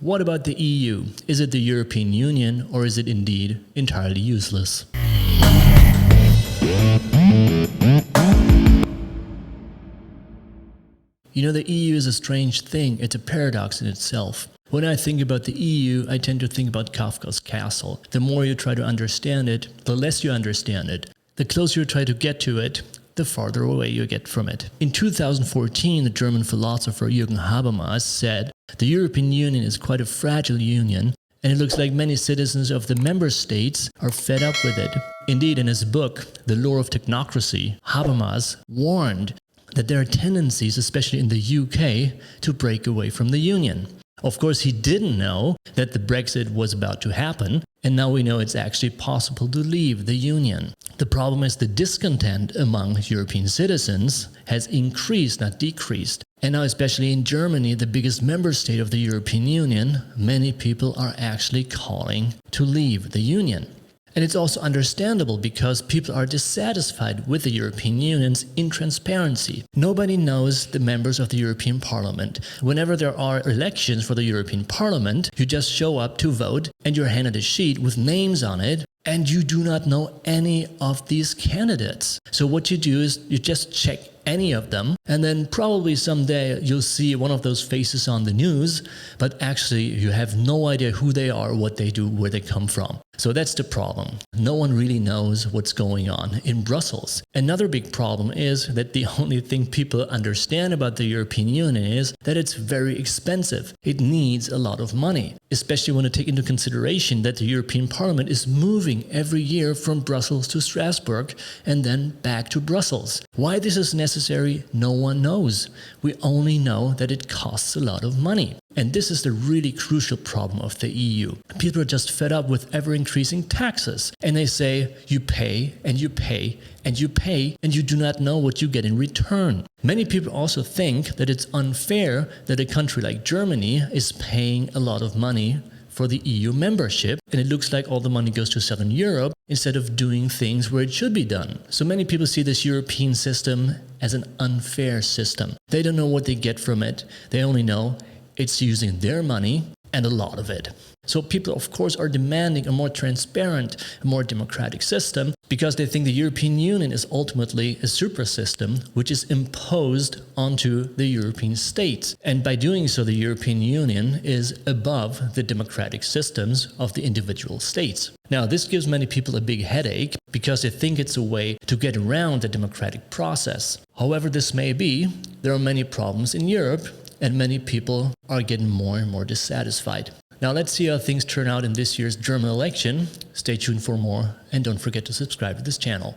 What about the EU? Is it the European Union, or is it indeed entirely useless? You know, the EU is a strange thing. It's a paradox in itself. When I think about the EU, I tend to think about Kafka's castle. The more you try to understand it, the less you understand it. The closer you try to get to it, the farther away you get from it. In 2014, the German philosopher Jürgen Habermas said, "The European Union is quite a fragile union, and it looks like many citizens of the member states are fed up with it." Indeed, in his book, The Lure of Technocracy, Habermas warned that there are tendencies, especially in the UK, to break away from the Union. Of course, he didn't know that the Brexit was about to happen, and now we know it's actually possible to leave the Union. The problem is the discontent among European citizens has increased, not decreased. And now, especially in Germany, the biggest member state of the European Union, many people are actually calling to leave the Union. And it's also understandable because people are dissatisfied with the European Union's intransparency. Nobody knows the members of the European Parliament. Whenever there are elections for the European Parliament, you just show up to vote and you're handed a sheet with names on it, and you do not know any of these candidates. So what you do is you just check any of them, and then probably someday you'll see one of those faces on the news, but actually you have no idea who they are, what they do, where they come from. So that's the problem. No one really knows what's going on in Brussels. Another big problem is that the only thing people understand about the European Union is that it's very expensive. It needs a lot of money, especially when you take into consideration that the European Parliament is moving every year from Brussels to Strasbourg and then back to Brussels. Why this is necessary, no one knows. We only know that it costs a lot of money. And this is the really crucial problem of the EU. People are just fed up with ever-increasing taxes. And they say, you pay, and you pay, and you pay, and you do not know what you get in return. Many people also think that it's unfair that a country like Germany is paying a lot of money for the EU membership, and it looks like all the money goes to Southern Europe instead of doing things where it should be done. So many people see this European system as an unfair system. They don't know what they get from it. They only know it's using their money, and a lot of it. So people, of course, are demanding a more transparent, a more democratic system because they think the European Union is ultimately a super system which is imposed onto the European states. And by doing so, the European Union is above the democratic systems of the individual states. Now, this gives many people a big headache because they think it's a way to get around the democratic process. However this may be, there are many problems in Europe, and many people are getting more and more dissatisfied. Now let's see how things turn out in this year's German election. Stay tuned for more, and don't forget to subscribe to this channel.